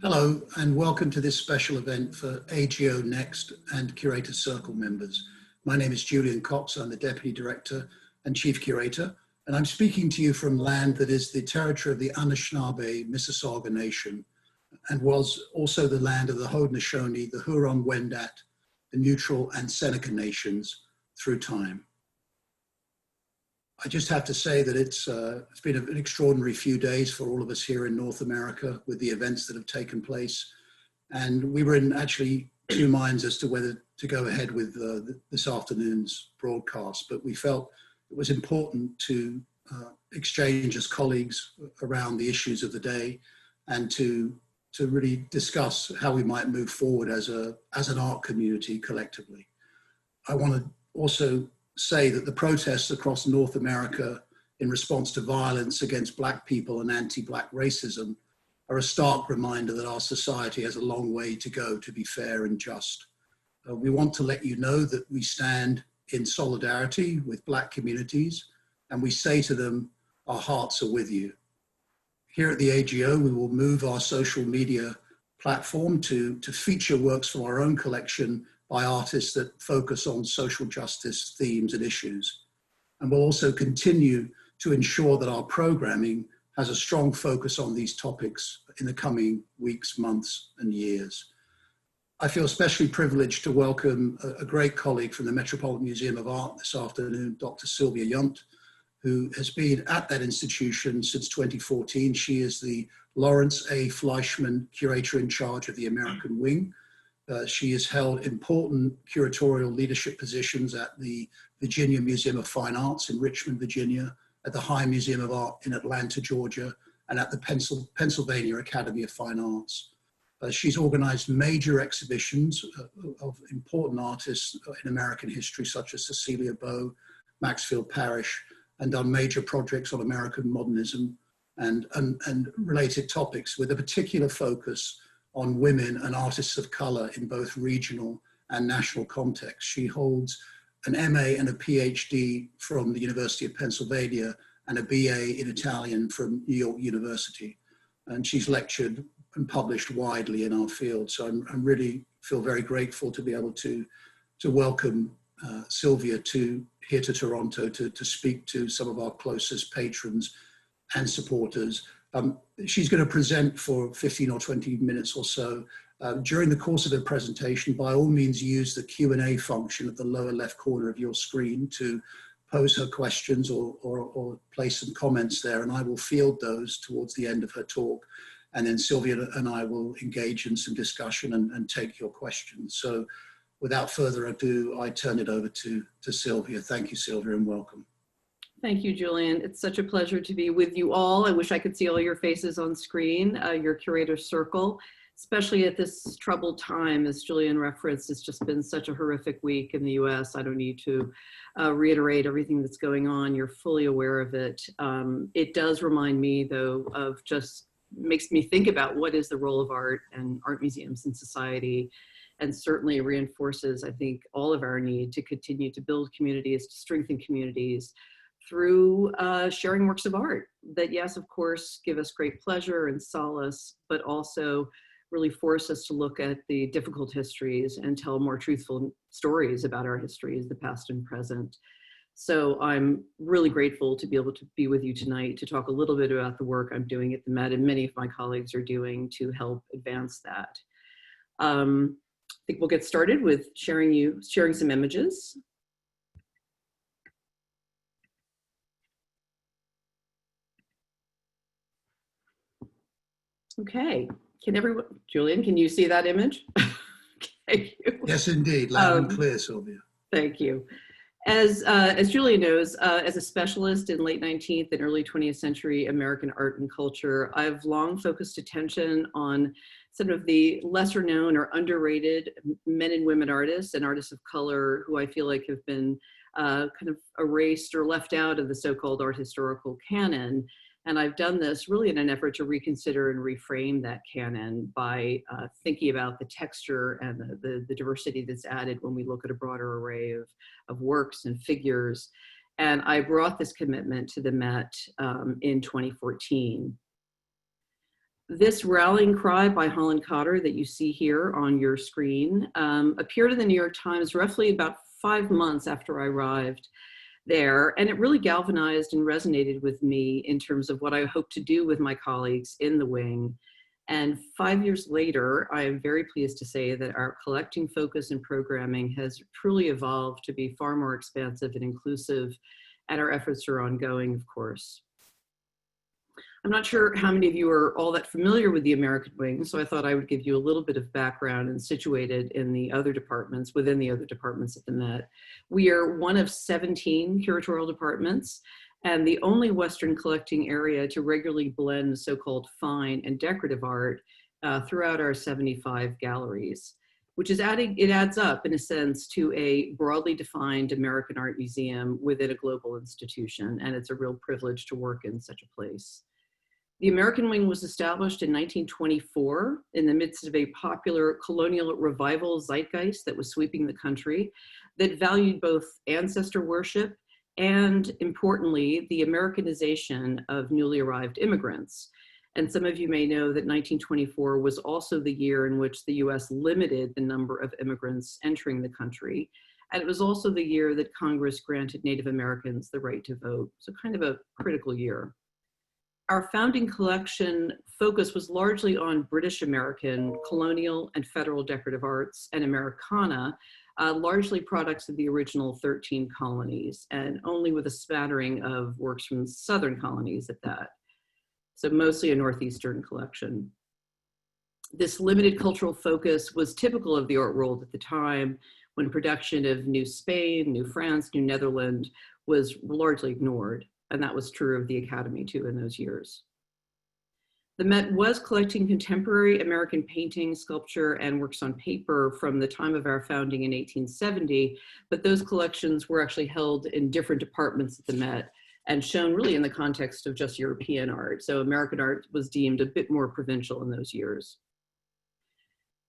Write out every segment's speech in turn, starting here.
Hello and welcome to this special event for AGO Next and Curator Circle members. My name is Julian Cox. I'm the Deputy Director and Chief Curator, and I'm speaking to you from land that is the territory of the Anishinaabe Mississauga Nation and was also the land of the Haudenosaunee, the Huron-Wendat, the Neutral and Seneca nations through time. I just have to say that it's been an extraordinary few days for all of us here in North America with the events that have taken place. And we were in actually two minds as to whether to go ahead with this afternoon's broadcast, but we felt it was important to exchange as colleagues around the issues of the day and to really discuss how we might move forward as an art community collectively. I want to also say that the protests across North America in response to violence against Black people and anti-Black racism are a stark reminder that our society has a long way to go to be fair and just. We want to let you know that we stand in solidarity with Black communities, and we say to them, our hearts are with you. Here at the AGO, we will move our social media platform to feature works from our own collection by artists that focus on social justice themes and issues. And we'll also continue to ensure that our programming has a strong focus on these topics in the coming weeks, months, and years. I feel especially privileged to welcome a great colleague from the Metropolitan Museum of Art this afternoon, Dr. Sylvia Yount, who has been at that institution since 2014. She is the Lawrence A. Fleischman Curator in charge of the American Wing. She has held important curatorial leadership positions at the Virginia Museum of Fine Arts in Richmond, Virginia, at the High Museum of Art in Atlanta, Georgia, and at the Pennsylvania Academy of Fine Arts. She's organized major exhibitions of important artists in American history, such as Cecilia Beaux, Maxfield Parrish, and done major projects on American modernism and related topics with a particular focus on women and artists of color in both regional and national contexts. She holds an MA and a PhD from the University of Pennsylvania and a BA in Italian from New York University. And she's lectured and published widely in our field. So I'm really feel very grateful to be able to welcome Sylvia here to Toronto to speak to some of our closest patrons and supporters. She's going to present for 15 or 20 minutes or so. During the course of the presentation, by all means, use the Q&A function at the lower left corner of your screen to pose her questions or place some comments there, and I will field those towards the end of her talk. And then Sylvia and I will engage in some discussion and take your questions. So without further ado, I turn it over to Sylvia. Thank you, Sylvia, and welcome. Thank you, Julian. It's such a pleasure to be with you all. I wish I could see all your faces on screen, your curator circle, especially at this troubled time. As Julian referenced, it's just been such a horrific week in the US. I don't need to reiterate everything that's going on. You're fully aware of it. It does remind me, though, of just makes me think about what is the role of art and art museums in society, and certainly reinforces, I think, all of our need to continue to build communities, to strengthen communities, through sharing works of art that, yes, of course, give us great pleasure and solace, but also really force us to look at the difficult histories and tell more truthful stories about our histories, the past and present. So I'm really grateful to be able to be with you tonight to talk a little bit about the work I'm doing at the Met and many of my colleagues are doing to help advance that. I think we'll get started with sharing some images. Okay, Julian, can you see that image? Thank you. Yes, indeed, loud and clear, Sylvia. Thank you. As Julian knows, as a specialist in late 19th and early 20th century American art and culture, I've long focused attention on some of the lesser known or underrated men and women artists and artists of color who I feel like have been kind of erased or left out of the so-called art historical canon. And I've done this really in an effort to reconsider and reframe that canon by thinking about the texture and the diversity that's added when we look at a broader array of works and figures. And I brought this commitment to the Met in 2014. This rallying cry by Holland Cotter that you see here on your screen appeared in the New York Times roughly about 5 months after I arrived there, and it really galvanized and resonated with me in terms of what I hope to do with my colleagues in the wing. And 5 years later, I am very pleased to say that our collecting focus and programming has truly evolved to be far more expansive and inclusive, and our efforts are ongoing, of course. I'm not sure how many of you are all that familiar with the American Wing, so I thought I would give you a little bit of background and situate it in the other departments, within the other departments at the Met. We are one of 17 curatorial departments and the only Western collecting area to regularly blend so-called fine and decorative art throughout our 75 galleries, which is it adds up in a sense to a broadly defined American art museum within a global institution, and it's a real privilege to work in such a place. The American Wing was established in 1924 in the midst of a popular colonial revival zeitgeist that was sweeping the country, that valued both ancestor worship and, importantly, the Americanization of newly arrived immigrants. And some of you may know that 1924 was also the year in which the US limited the number of immigrants entering the country. And it was also the year that Congress granted Native Americans the right to vote, so kind of a critical year. Our founding collection focus was largely on British American, colonial, and federal decorative arts and Americana, largely products of the original 13 colonies, and only with a smattering of works from Southern colonies at that. So mostly a Northeastern collection. This limited cultural focus was typical of the art world at the time, when production of New Spain, New France, New Netherlands was largely ignored. And that was true of the Academy too in those years. The Met was collecting contemporary American painting, sculpture, and works on paper from the time of our founding in 1870, but those collections were actually held in different departments at the Met and shown really in the context of just European art. So American art was deemed a bit more provincial in those years.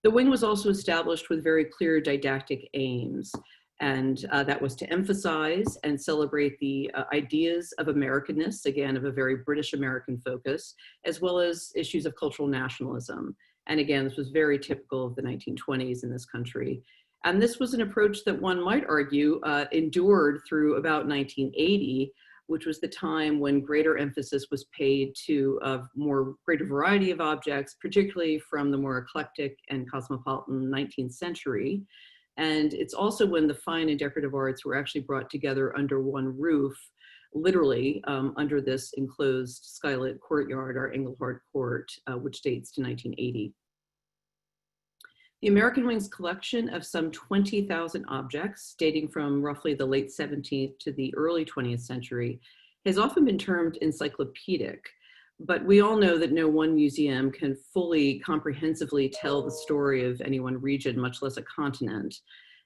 The wing was also established with very clear didactic aims. And that was to emphasize and celebrate the ideas of Americanness, again, of a very British American focus, as well as issues of cultural nationalism. And again, this was very typical of the 1920s in this country. And this was an approach that one might argue endured through about 1980, which was the time when greater emphasis was paid to a greater variety of objects, particularly from the more eclectic and cosmopolitan 19th century. And it's also when the fine and decorative arts were actually brought together under one roof, literally under this enclosed skylit courtyard, our Engelhard Court, which dates to 1980. The American Wing's collection of some 20,000 objects, dating from roughly the late 17th to the early 20th century, has often been termed encyclopedic. But we all know that no one museum can fully comprehensively tell the story of any one region, much less a continent.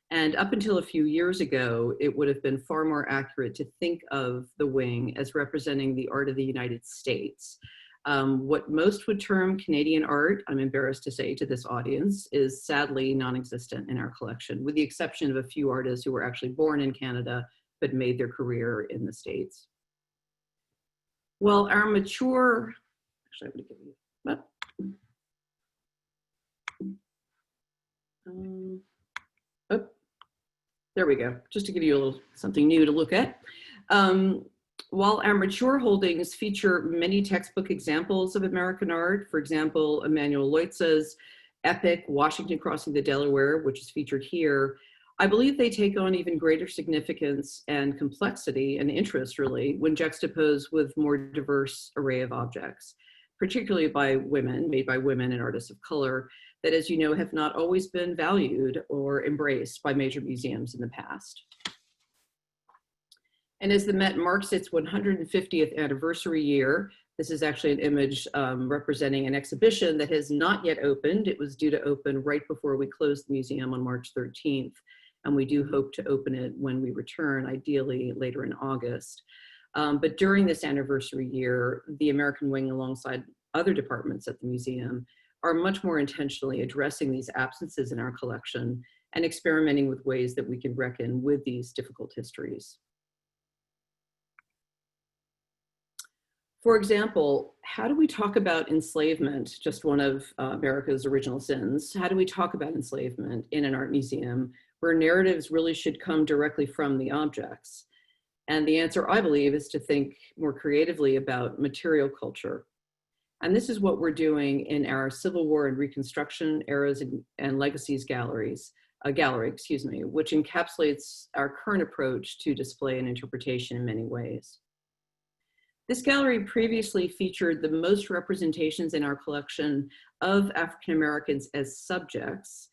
And up until a few years ago, it would have been far more accurate to think of the wing as representing the art of the United States. What most would term Canadian art, I'm embarrassed to say to this audience, is sadly non-existent in our collection, with the exception of a few artists who were actually born in Canada, but made their career in the States. Well, our mature, actually, I'm going to give you, oh, there we go, just to give you a little something new to look at. While our mature holdings feature many textbook examples of American art, for example, Emanuel Leutze's epic Washington Crossing the Delaware, which is featured here, I believe they take on even greater significance and complexity and interest, really, when juxtaposed with more diverse array of objects, particularly by women, made by women and artists of color, that, as you know, have not always been valued or embraced by major museums in the past. And as the Met marks its 150th anniversary year, this is actually an image representing an exhibition that has not yet opened. It was due to open right before we closed the museum on March 13th. And we do hope to open it when we return, ideally later in August. But during this anniversary year, the American Wing, alongside other departments at the museum, are much more intentionally addressing these absences in our collection and experimenting with ways that we can reckon with these difficult histories. For example, how do we talk about enslavement, just one of America's original sins? How do we talk about enslavement in an art museum where narratives really should come directly from the objects? And the answer, I believe, is to think more creatively about material culture. And this is what we're doing in our Civil War and Reconstruction Eras and Legacies gallery, which encapsulates our current approach to display and interpretation in many ways. This gallery previously featured the most representations in our collection of African Americans as subjects.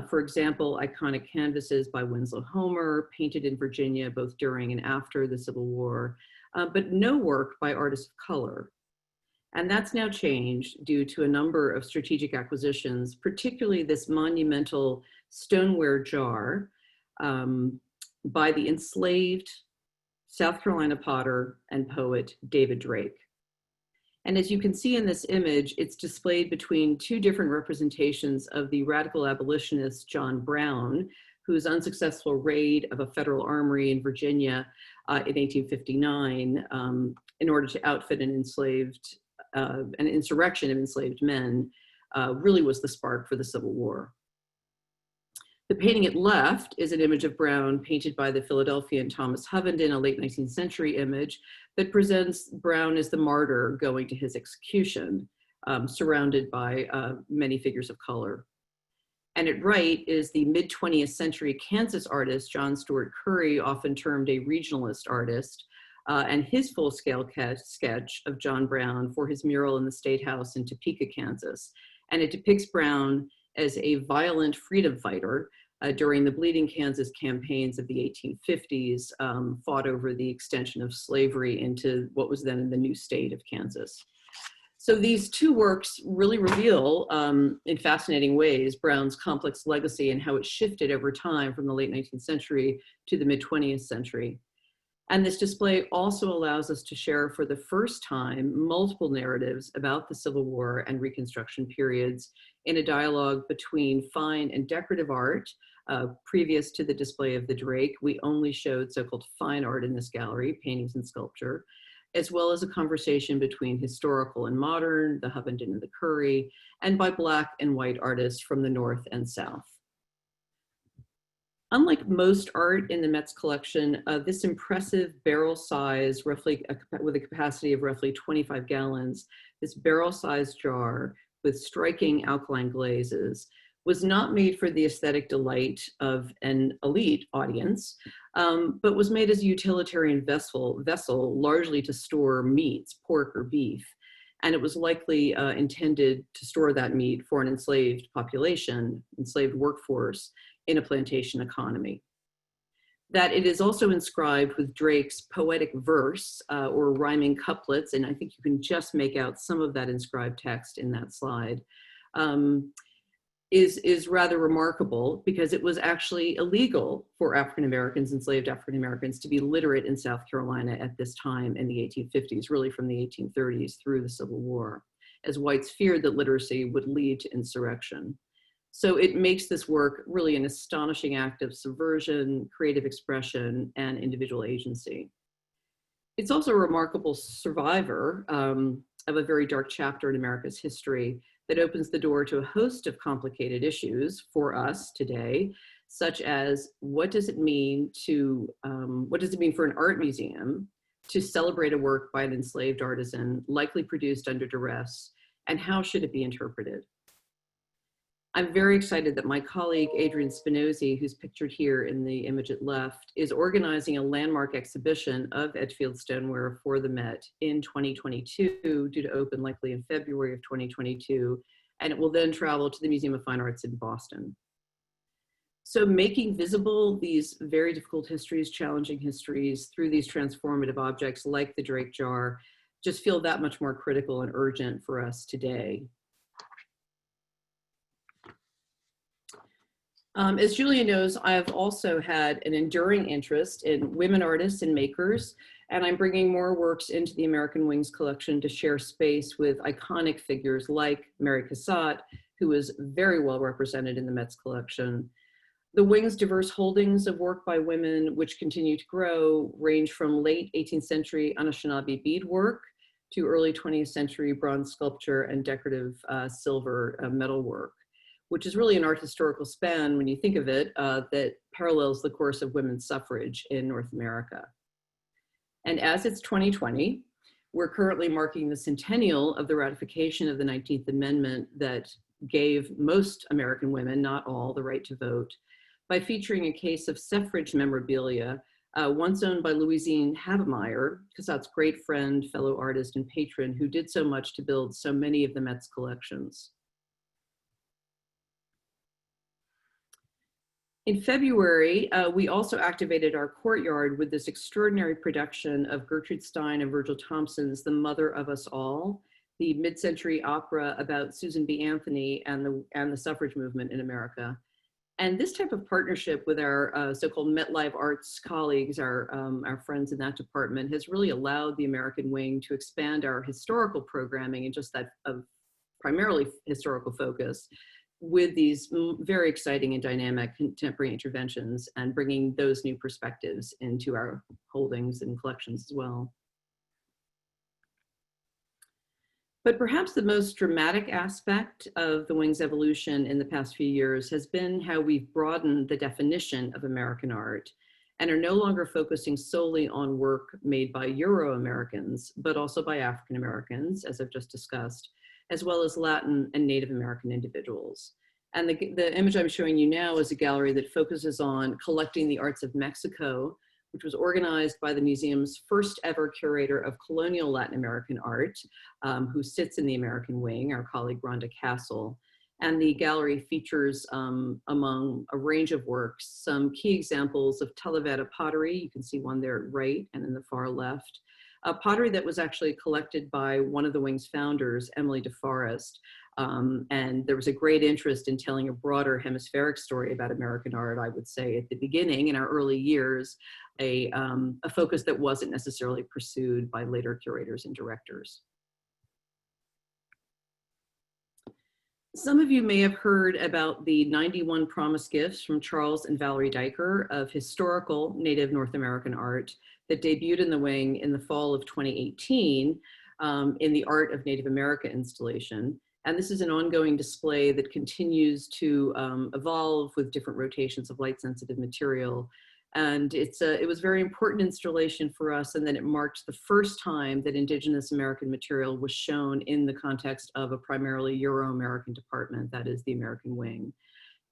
For example, iconic canvases by Winslow Homer, painted in Virginia both during and after the Civil War, but no work by artists of color. And that's now changed due to a number of strategic acquisitions, particularly this monumental stoneware jar by the enslaved South Carolina potter and poet David Drake. And as you can see in this image, it's displayed between two different representations of the radical abolitionist John Brown, whose unsuccessful raid of a federal armory in Virginia in 1859 in order to outfit an insurrection of enslaved men really was the spark for the Civil War. The painting at left is an image of Brown painted by the Philadelphian Thomas Hovenden, a late 19th century image that presents Brown as the martyr going to his execution, surrounded by many figures of color. And at right is the mid-20th century Kansas artist, John Stuart Curry, often termed a regionalist artist, and his full-scale sketch of John Brown for his mural in the State House in Topeka, Kansas. And it depicts Brown as a violent freedom fighter during the Bleeding Kansas campaigns of the 1850s, fought over the extension of slavery into what was then the new state of Kansas. So these two works really reveal, in fascinating ways, Brown's complex legacy and how it shifted over time from the late 19th century to the mid-20th century. And this display also allows us to share for the first time multiple narratives about the Civil War and Reconstruction periods in a dialogue between fine and decorative art. Previous to the display of the Drake, we only showed so-called fine art in this gallery, paintings and sculpture, as well as a conversation between historical and modern, the Hovenden and the Curry, and by Black and white artists from the North and South. Unlike most art in the Met's collection, this impressive barrel size, roughly with a capacity of roughly 25 gallons, this barrel sized jar with striking alkaline glazes was not made for the aesthetic delight of an elite audience, but was made as a utilitarian vessel largely to store meats, pork or beef. And it was likely intended to store that meat for an enslaved population, enslaved workforce in a plantation economy. That it is also inscribed with Drake's poetic verse or rhyming couplets, and I think you can just make out some of that inscribed text in that slide, is rather remarkable because it was actually illegal for African Americans, enslaved African Americans, to be literate in South Carolina at this time in the 1850s, really from the 1830s through the Civil War, as whites feared that literacy would lead to insurrection. So it makes this work really an astonishing act of subversion, creative expression, and individual agency. It's also a remarkable survivor of a very dark chapter in America's history that opens the door to a host of complicated issues for us today, such as what does it mean for an art museum to celebrate a work by an enslaved artisan, likely produced under duress, and how should it be interpreted? I'm very excited that my colleague, Adrian Spinozzi, who's pictured here in the image at left, is organizing a landmark exhibition of Edgefield stoneware for the Met in 2022, due to open likely in February of 2022, and it will then travel to the Museum of Fine Arts in Boston. So making visible these very difficult histories, challenging histories through these transformative objects like the Drake jar just feel that much more critical and urgent for us today. As Julian knows, I have also had an enduring interest in women artists and makers, and I'm bringing more works into the American Wings collection to share space with iconic figures like Mary Cassatt, who is very well represented in the Met's collection. The Wings' diverse holdings of work by women, which continue to grow, range from late 18th century Anishinaabe beadwork to early 20th century bronze sculpture and decorative silver metalwork, which is really an art historical span, when you think of it, that parallels the course of women's suffrage in North America. And as it's 2020, we're currently marking the centennial of the ratification of the 19th Amendment that gave most American women, not all, the right to vote, by featuring a case of suffrage memorabilia, once owned by Louisiana Meyer, Cassatt's great friend, fellow artist, and patron, who did so much to build so many of the Met's collections. In February, we also activated our courtyard with this extraordinary production of Gertrude Stein and Virgil Thompson's The Mother of Us All, the mid-century opera about Susan B. Anthony and the suffrage movement in America. And this type of partnership with our so-called MetLive Arts colleagues, our friends in that department, has really allowed the American Wing to expand our historical programming and just that primarily historical focus, with these very exciting and dynamic contemporary interventions and bringing those new perspectives into our holdings and collections as well. But perhaps the most dramatic aspect of the Wing's evolution in the past few years has been how we've broadened the definition of American art and are no longer focusing solely on work made by Euro-Americans, but also by African Americans, as I've just discussed, as well as Latin and Native American individuals. And the image I'm showing you now is a gallery that focuses on collecting the arts of Mexico, which was organized by the museum's first ever curator of colonial Latin American art, who sits in the American Wing, our colleague Rhonda Castle. And the gallery features, among a range of works, some key examples of Talavera pottery. You can see one there at right and in the far left. Pottery that was actually collected by one of the Wing's founders, Emily DeForest. And there was a great interest in telling a broader hemispheric story about American art, I would say, at the beginning, in our early years, a focus that wasn't necessarily pursued by later curators and directors. Some of you may have heard about the 91 promise gifts from Charles and Valerie Diker of historical Native North American art that debuted in the Wing in the fall of 2018 in the Art of Native America installation. And this is an ongoing display that continues to evolve with different rotations of light-sensitive material. And it was a very important installation for us, and then it marked the first time that Indigenous American material was shown in the context of a primarily Euro-American department, that is the American Wing.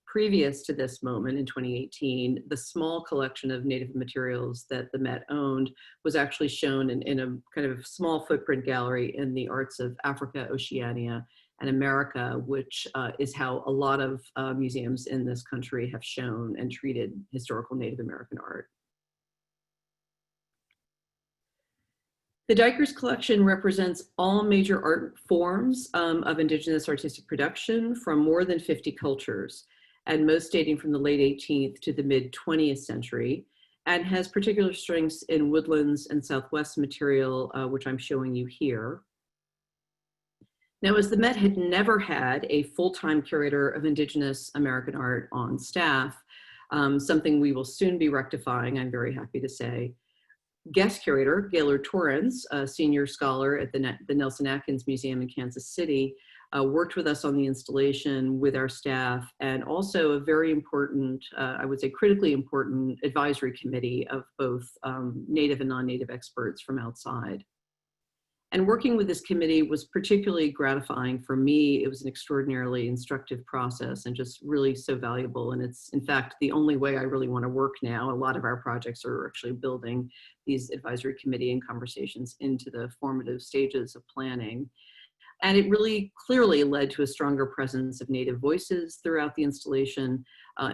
Previous to this moment in 2018, the small collection of Native materials that the Met owned was actually shown in a kind of small footprint gallery in the Arts of Africa, Oceania, and America, which is how a lot of museums in this country have shown and treated historical Native American art. The Dikers collection represents all major art forms of Indigenous artistic production from more than 50 cultures, and most dating from the late 18th to the mid 20th century, and has particular strengths in woodlands and Southwest material, which I'm showing you here. Now, as the Met had never had a full-time curator of Indigenous American art on staff, something we will soon be rectifying, I'm very happy to say, guest curator Gaylord Torrance, a senior scholar at the Nelson Atkins Museum in Kansas City, worked with us on the installation with our staff, and also a very important, I would say critically important, advisory committee of both Native and non-Native experts from outside. And working with this committee was particularly gratifying for me. It was an extraordinarily instructive process and just really so valuable. And it's, in fact, the only way I really want to work now. A lot of our projects are actually building these advisory committee and conversations into the formative stages of planning. And it really clearly led to a stronger presence of Native voices throughout the installation,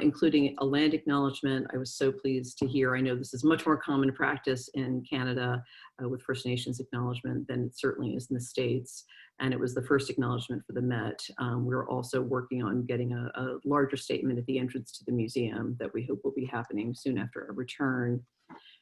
including a land acknowledgement. I was so pleased to hear. I know this is much more common practice in Canada with First Nations acknowledgement than it certainly is in the States. And it was the first acknowledgement for the Met. We're also working on getting a larger statement at the entrance to the museum that we hope will be happening soon after our return.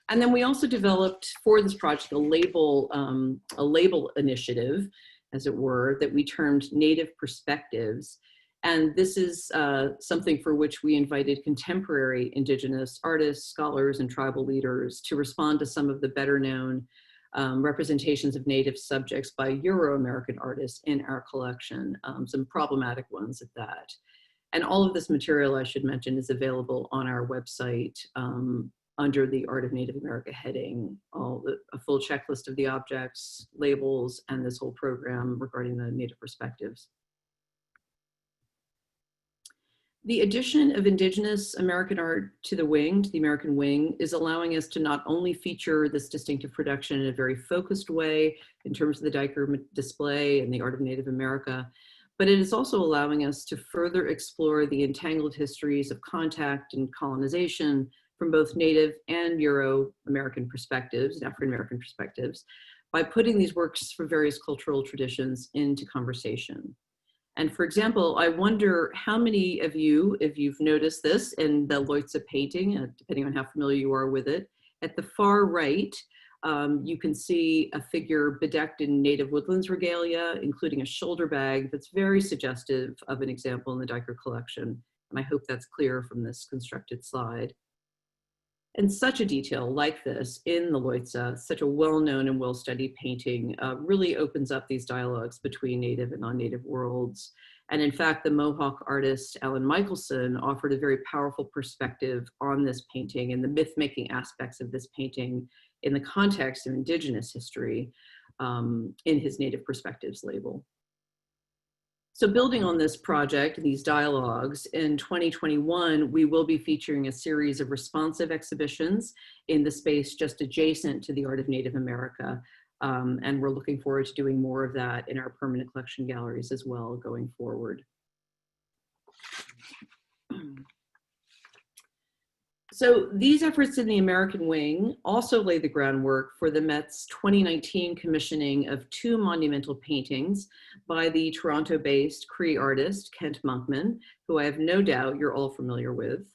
And then we also developed for this project a label initiative, as it were, that we termed Native Perspectives. And this is something for which we invited contemporary Indigenous artists, scholars, and tribal leaders to respond to some of the better known representations of Native subjects by Euro-American artists in our collection, some problematic ones at that. And all of this material, I should mention, is available on our website under the Art of Native America heading, a full checklist of the objects, labels, and this whole program regarding the Native perspectives. The addition of Indigenous American art to the wing, to the American wing, is allowing us to not only feature this distinctive production in a very focused way in terms of the Diker display and the Art of Native America, but it is also allowing us to further explore the entangled histories of contact and colonization from both Native and Euro-American perspectives, and African-American perspectives, by putting these works from various cultural traditions into conversation. And for example, I wonder how many of you, if you've noticed this in the Leutze painting, depending on how familiar you are with it, at the far right, you can see a figure bedecked in native woodlands regalia, including a shoulder bag that's very suggestive of an example in the Diker collection. And I hope that's clear from this constructed slide. And such a detail like this in the Leutze, such a well-known and well-studied painting, really opens up these dialogues between native and non-native worlds. And in fact, the Mohawk artist Alan Michelson offered a very powerful perspective on this painting and the myth-making aspects of this painting in the context of Indigenous history in his Native Perspectives label. So building on this project, these dialogues, in 2021, we will be featuring a series of responsive exhibitions in the space just adjacent to the Art of Native America. And we're looking forward to doing more of that in our permanent collection galleries as well going forward. So these efforts in the American wing also lay the groundwork for the Met's 2019 commissioning of 2 monumental paintings by the Toronto-based Cree artist, Kent Monkman, who I have no doubt you're all familiar with.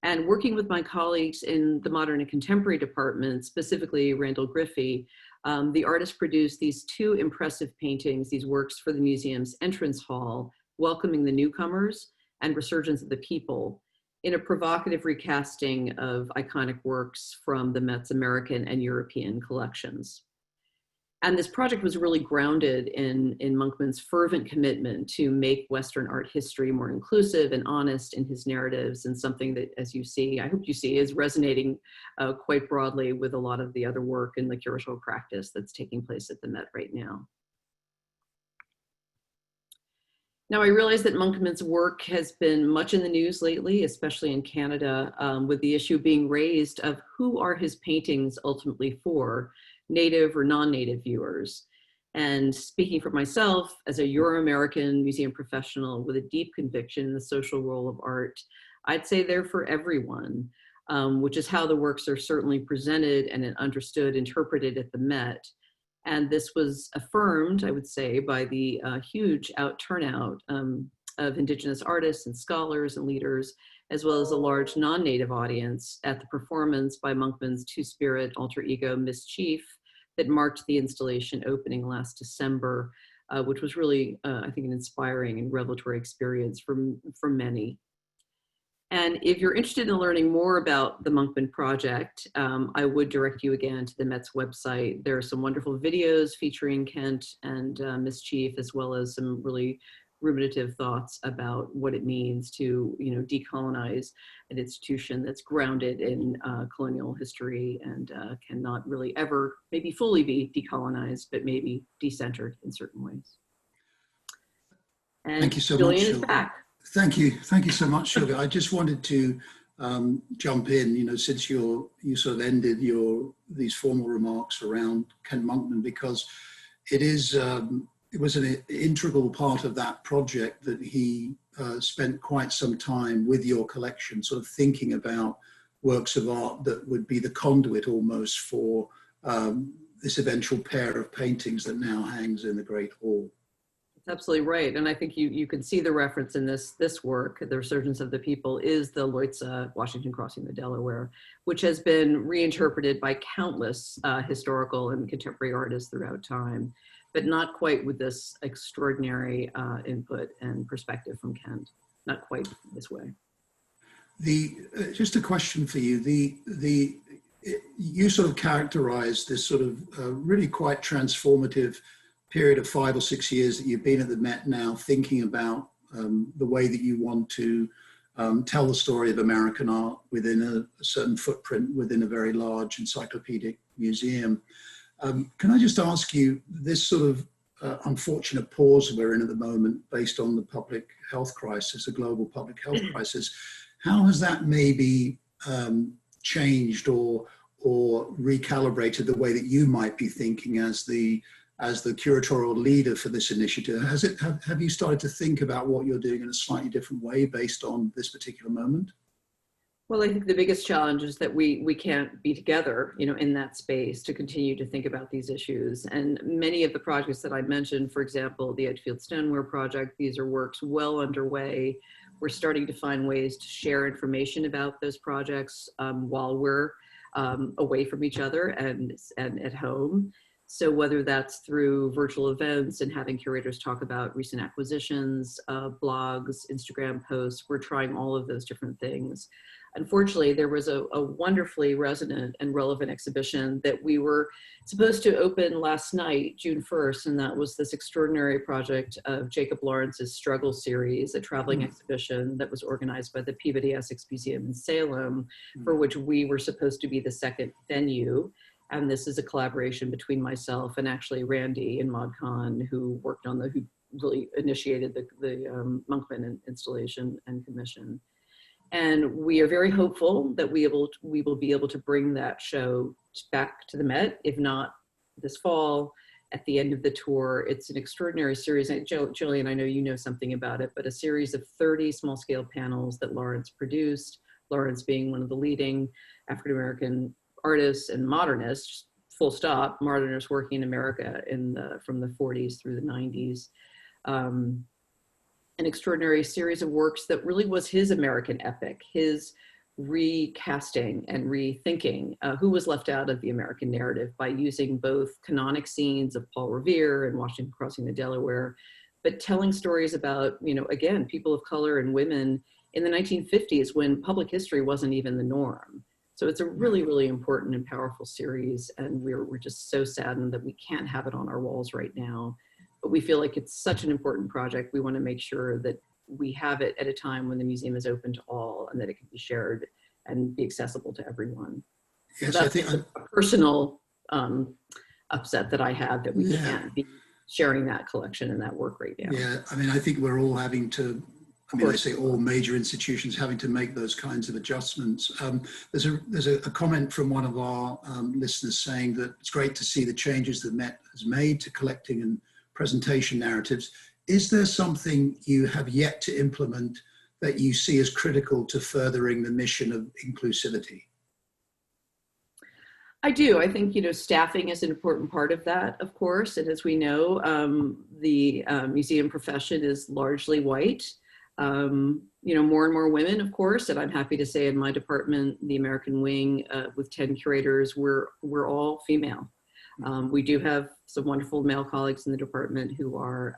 And working with my colleagues in the Modern and Contemporary department, specifically Randall Griffey, the artist produced these 2 impressive paintings, these works for the museum's entrance hall, Welcoming the Newcomers and Resurgence of the People, in a provocative recasting of iconic works from the Met's American and European collections. And this project was really grounded in Monkman's fervent commitment to make Western art history more inclusive and honest in his narratives, and something that, as you see, I hope you see, is resonating quite broadly with a lot of the other work in the curatorial practice that's taking place at the Met right now. Now, I realize that Monkman's work has been much in the news lately, especially in Canada, with the issue being raised of who are his paintings ultimately for, native or non-native viewers. And speaking for myself, as a Euro-American museum professional with a deep conviction in the social role of art, I'd say they're for everyone, which is how the works are certainly presented and understood, interpreted at the Met. And this was affirmed, I would say, by the huge turnout of Indigenous artists and scholars and leaders, as well as a large non-native audience at the performance by Monkman's two-spirit alter ego, Miss Chief, that marked the installation opening last December, which was really, I think, an inspiring and revelatory experience for many. And if you're interested in learning more about the Monkman project, I would direct you again to the Met's website. There are some wonderful videos featuring Kent and Miss Chief, as well as some really ruminative thoughts about what it means to, decolonize an institution that's grounded in colonial history and cannot really ever maybe fully be decolonized, but maybe decentered in certain ways. And thank you so Julian much, is back. Thank you so much, Sylvia. I just wanted to jump in, since you sort of ended these formal remarks around Kent Monkman, because it was an integral part of that project that he spent quite some time with your collection, sort of thinking about works of art that would be the conduit almost for this eventual pair of paintings that now hangs in the Great Hall. Absolutely right. And I think you can see the reference in this work, The Resurgence of the People, is the Leutze, Washington Crossing the Delaware, which has been reinterpreted by countless historical and contemporary artists throughout time, but not quite with this extraordinary input and perspective from Kent, not quite this way. Just a question for you. you sort of characterize this sort of really quite transformative period of 5 or 6 years that you've been at the Met now, thinking about the way that you want to tell the story of American art within a certain footprint, within a very large encyclopedic museum. Can I just ask you, this sort of unfortunate pause we're in at the moment based on the public health crisis, the global public health crisis, how has that maybe changed or recalibrated the way that you might be thinking as the curatorial leader for this initiative? Have you started to think about what you're doing in a slightly different way based on this particular moment? Well, I think the biggest challenge is that we can't be together, in that space to continue to think about these issues. And many of the projects that I mentioned, for example, the Edgefield Stoneware project, these are works well underway. We're starting to find ways to share information about those projects while we're away from each other and at home. So whether that's through virtual events and having curators talk about recent acquisitions, blogs, Instagram posts, we're trying all of those different things. Unfortunately, there was a wonderfully resonant and relevant exhibition that we were supposed to open last night, June 1st, and that was this extraordinary project of Jacob Lawrence's Struggle series, a traveling exhibition that was organized by the Peabody Essex Museum in Salem, for which we were supposed to be the second venue. And this is a collaboration between myself and actually Randy and Mod Khan, who really initiated the Monkman installation and commission. And we are very hopeful that we will be able to bring that show back to the Met, if not this fall, at the end of the tour. It's an extraordinary series. And Julian, I know you know something about it, but a series of 30 small-scale panels that Lawrence produced, Lawrence being one of the leading African-American artists and modernists, full stop, modernists working in America from the 40s through the 90s. An extraordinary series of works that really was his American epic, his recasting and rethinking who was left out of the American narrative by using both canonic scenes of Paul Revere and Washington crossing the Delaware, but telling stories about, again, people of color and women in the 1950s when public history wasn't even the norm. So it's a really, really important and powerful series, and we're just so saddened that we can't have it on our walls right now. But we feel like it's such an important project. We want to make sure that we have it at a time when the museum is open to all and that it can be shared and be accessible to everyone. Yes, so that's I think a personal upset that I have that we can't be sharing that collection and that work right now. Yeah, I mean, I think we're all having to, I say all major institutions having to make those kinds of adjustments. There's a comment from one of our listeners saying that it's great to see the changes that Met has made to collecting and presentation narratives. Is there something you have yet to implement that you see as critical to furthering the mission of inclusivity? I do. I think, staffing is an important part of that, of course. And as we know, the museum profession is largely white. More and more women, of course, and I'm happy to say in my department, the American Wing, with 10 curators, we're all female. We do have some wonderful male colleagues in the department who are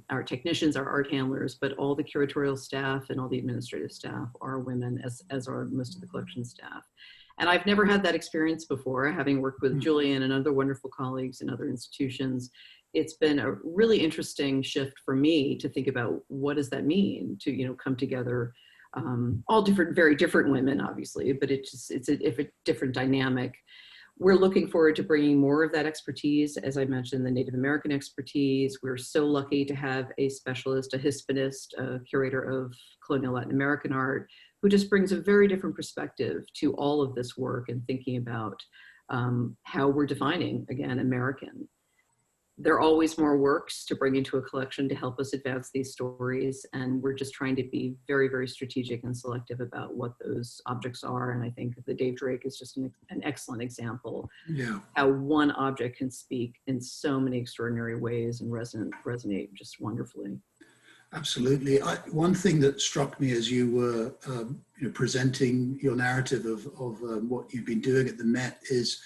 our technicians, our art handlers, but all the curatorial staff and all the administrative staff are women, as are most of the collection staff. And I've never had that experience before, having worked with Julian and other wonderful colleagues in other institutions. It's been a really interesting shift for me to think about what does that mean to, come together, all different, very different women, obviously, but it's a different dynamic. We're looking forward to bringing more of that expertise. As I mentioned, the Native American expertise. We're so lucky to have a specialist, a Hispanist, a curator of colonial Latin American art, who just brings a very different perspective to all of this work and thinking about how we're defining, again, American. There are always more works to bring into a collection to help us advance these stories. And we're just trying to be very, very strategic and selective about what those objects are. And I think the Dave Drake is just an excellent example. Yeah. How one object can speak in so many extraordinary ways and resonate just wonderfully. Absolutely. One thing that struck me as you were presenting your narrative of what you've been doing at the Met is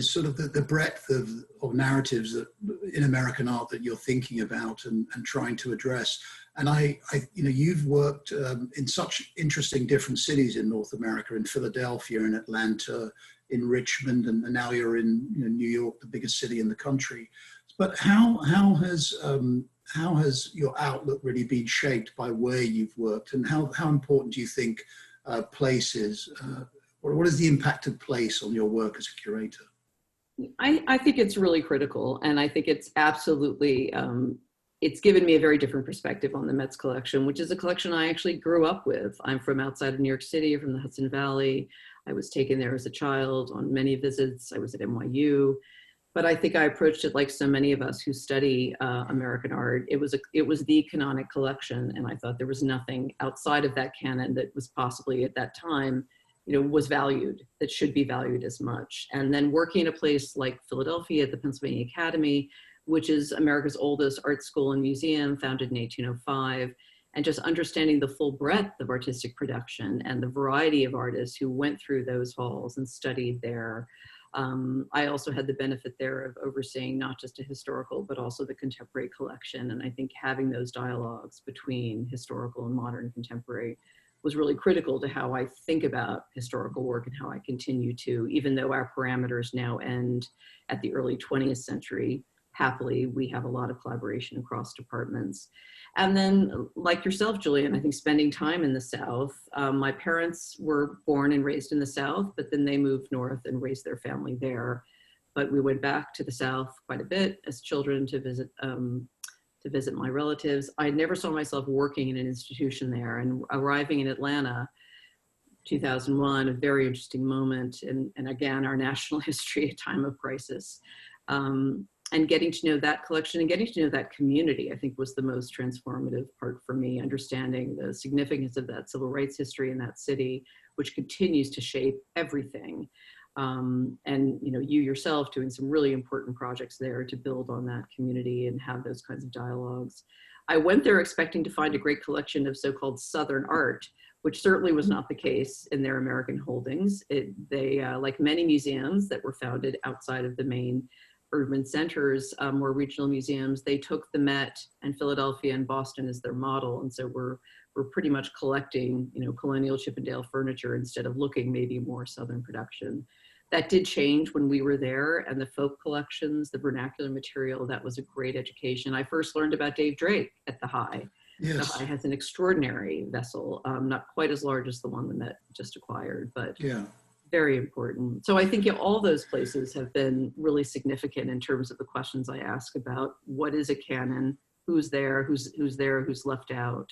sort of the breadth of narratives that in American art that you're thinking about and trying to address. And you've worked in such interesting different cities in North America, in Philadelphia, in Atlanta, in Richmond, and now you're in New York, the biggest city in the country. But how has your outlook really been shaped by where you've worked, and how important do you think place is? What is the impact of place on your work as a curator? I think it's really critical, and I think it's absolutely, it's given me a very different perspective on the Met's collection, which is a collection I actually grew up with. I'm from outside of New York City, from the Hudson Valley. I was taken there as a child on many visits. I was at NYU. But I think I approached it like so many of us who study American art. It was the canonic collection, and I thought there was nothing outside of that canon that was possibly at that time, was valued, that should be valued as much. And then working in a place like Philadelphia at the Pennsylvania Academy, which is America's oldest art school and museum, founded in 1805, and just understanding the full breadth of artistic production and the variety of artists who went through those halls and studied there. I also had the benefit there of overseeing not just a historical, but also the contemporary collection. And I think having those dialogues between historical and modern contemporary was really critical to how I think about historical work and how I continue to, even though our parameters now end at the early 20th century. Happily, we have a lot of collaboration across departments. And then, like yourself, Julian, I think spending time in the South. My parents were born and raised in the South, but then they moved north and raised their family there. But we went back to the South quite a bit as children to visit my relatives. I never saw myself working in an institution there, and arriving in Atlanta, 2001, a very interesting moment, and again, our national history, a time of crisis. And getting to know that collection and getting to know that community, I think, was the most transformative part for me, understanding the significance of that civil rights history in that city, which continues to shape everything. And you yourself doing some really important projects there to build on that community and have those kinds of dialogues. I went there expecting to find a great collection of so-called Southern art, which certainly was not the case in their American holdings. They, like many museums that were founded outside of the main urban centers, or regional museums, they took the Met and Philadelphia and Boston as their model. And so we're pretty much collecting, colonial Chippendale furniture instead of looking maybe more Southern production. That did change when we were there, and the folk collections, the vernacular material, that was a great education. I first learned about Dave Drake at the High. Yes. The High has an extraordinary vessel, not quite as large as the one the Met just acquired, but yeah, very important. So I think all those places have been really significant in terms of the questions I ask about what is a canon, who's there, who's left out,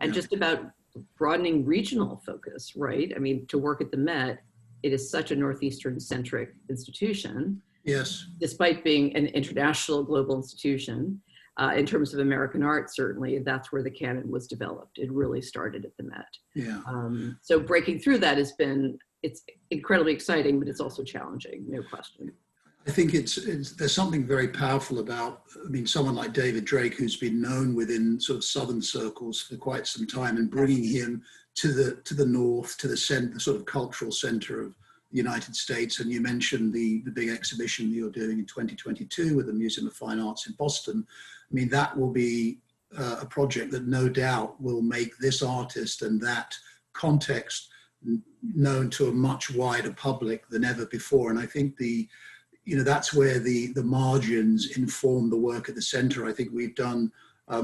and just about broadening regional focus, right? I mean, to work at the Met, it is such a Northeastern-centric institution. Yes. Despite being an international global institution, in terms of American art, certainly, that's where the canon was developed. It really started at the Met. Yeah. So breaking through that it's incredibly exciting, but it's also challenging, no question. I think there's something very powerful about, someone like David Drake, who's been known within sort of Southern circles for quite some time, and bringing him to the north, to the center, sort of cultural center of the United States. And you mentioned the big exhibition you're doing in 2022 with the Museum of Fine Arts in Boston. That will be a project that no doubt will make this artist and that context known to a much wider public than ever before. And I think that's where the margins inform the work at the center. I think we've done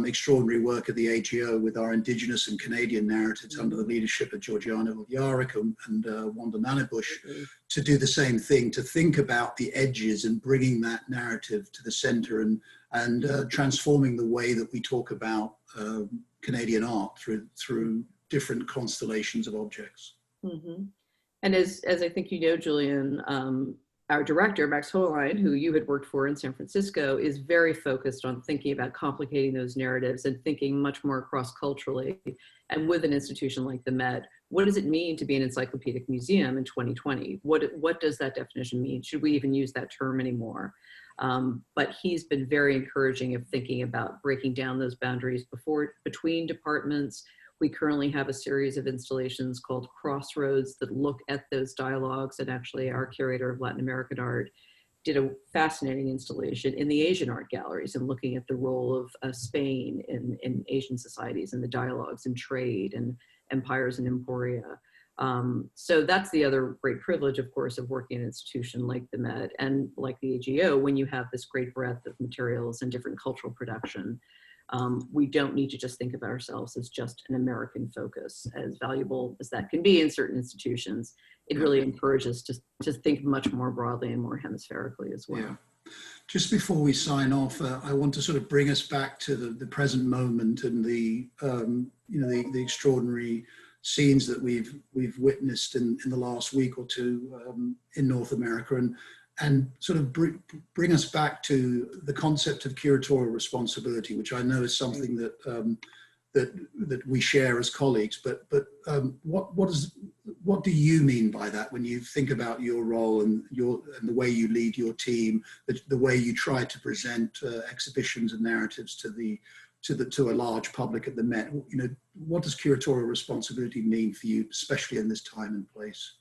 extraordinary work at the AGO with our Indigenous and Canadian narratives under the leadership of Georgiana Ulyarek and Wanda Nanabush to do the same thing, to think about the edges and bringing that narrative to the center and transforming the way that we talk about Canadian art through different constellations of objects. Mm-hmm. And as I think Julian, our director, Max Holein, who you had worked for in San Francisco, is very focused on thinking about complicating those narratives and thinking much more cross-culturally. And with an institution like the Met, what does it mean to be an encyclopedic museum in 2020? What does that definition mean? Should we even use that term anymore? But he's been very encouraging of thinking about breaking down those boundaries between departments. We currently have a series of installations called Crossroads that look at those dialogues, and actually our curator of Latin American art did a fascinating installation in the Asian art galleries and looking at the role of Spain in Asian societies and the dialogues and trade and empires and emporia. So that's the other great privilege, of course, of working in an institution like the Met and like the AGO, when you have this great breadth of materials and different cultural production. We don't need to just think of ourselves as just an American focus, as valuable as that can be in certain institutions. It really encourages us to think much more broadly and more hemispherically as well. Yeah. Just before we sign off, I want to sort of bring us back to the present moment and the extraordinary scenes that we've witnessed in the last week or two in North America, and sort of bring us back to the concept of curatorial responsibility, which I know is something that that we share as colleagues. But what do you mean by that when you think about your role and the way you lead your team, the way you try to present exhibitions and narratives to a large public at the Met? You know, what does curatorial responsibility mean for you, especially in this time and place?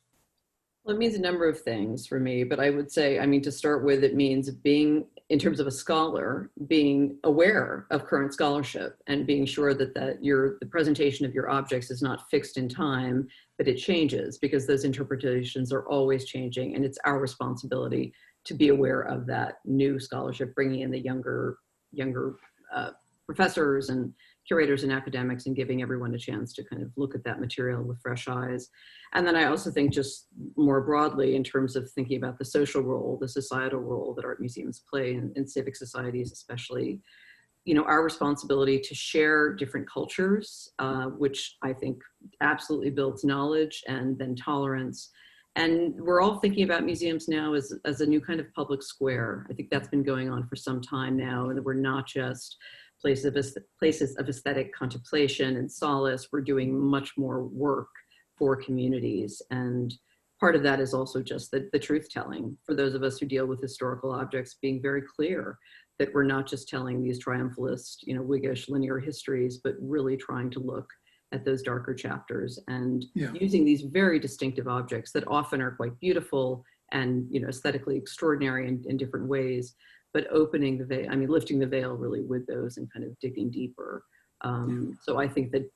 Well, it means a number of things for me, but I would say, I mean, to start with, it means being, in terms of a scholar, being aware of current scholarship and being sure that the presentation of your objects is not fixed in time, but it changes, because those interpretations are always changing, and it's our responsibility to be aware of that new scholarship, bringing in the younger professors and curators and academics, and giving everyone a chance to kind of look at that material with fresh eyes. And then I also think, just more broadly, in terms of thinking about the social role, the societal role that art museums play in civic societies, especially, you know, our responsibility to share different cultures, which I think absolutely builds knowledge and then tolerance. And we're all thinking about museums now as a new kind of public square. I think that's been going on for some time now, and that we're not just places of aesthetic contemplation and solace. We're doing much more work for communities. And part of that is also just the truth telling. For those of us who deal with historical objects, being very clear that we're not just telling these triumphalist, you know, Whiggish linear histories, but really trying to look at those darker chapters and using these very distinctive objects that often are quite beautiful and, you know, aesthetically extraordinary in different ways, but opening the veil, I mean, lifting the veil really with those and kind of digging deeper. So I think that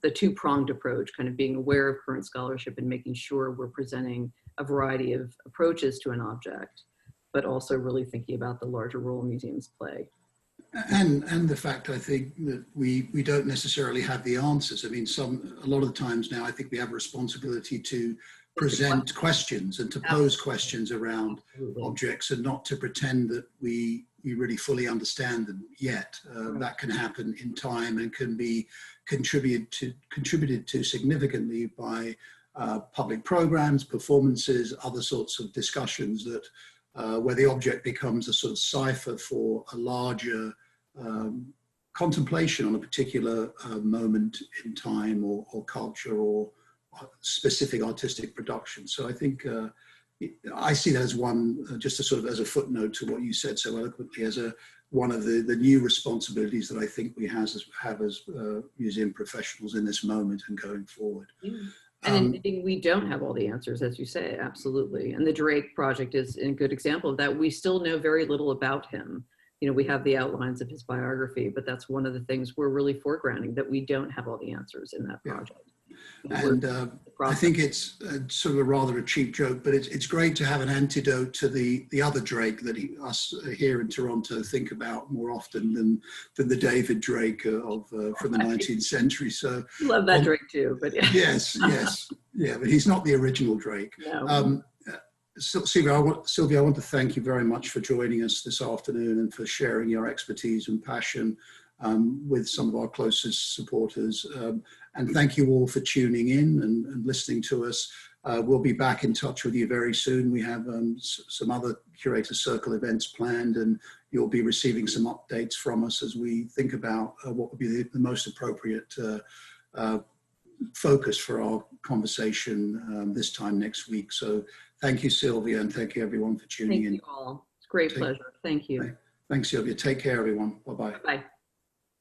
the two-pronged approach, kind of being aware of current scholarship and making sure we're presenting a variety of approaches to an object, but also really thinking about the larger role museums play. And the fact, I think, that we don't necessarily have the answers. I mean, a lot of the times now, I think we have a responsibility to present questions and to pose questions around objects, and not to pretend that we really fully understand them yet. That can happen in time and can be contributed to significantly by public programs, performances, other sorts of discussions that where the object becomes a sort of cipher for a larger contemplation on a particular moment in time or culture or specific artistic production. So I think I see that as one, just a sort of as a footnote to what you said so eloquently, as one of the new responsibilities that I think we have as museum professionals in this moment and going forward. And we don't have all the answers, as you say, absolutely. And the Drake project is a good example of that. We still know very little about him. You know, we have the outlines of his biography, but that's one of the things we're really foregrounding, that we don't have all the answers in that project. And I think it's sort of rather a cheap joke, but it's great to have an antidote to the other Drake that us here in Toronto think about more often than the David Drake from the 19th century. So love that Drake too, but yeah. Yes, yeah, but he's not the original Drake. No. Sylvia, I want to thank you very much for joining us this afternoon and for sharing your expertise and passion with some of our closest supporters. And thank you all for tuning in and listening to us. We'll be back in touch with you very soon. We have some other Curator Circle events planned, and you'll be receiving some updates from us as we think about what would be the most appropriate focus for our conversation this time next week. So thank you, Sylvia, and thank you everyone for tuning in. Thank you all. It's a great pleasure. Thank you. Thanks, Sylvia. Take care, everyone. Bye-bye. Bye.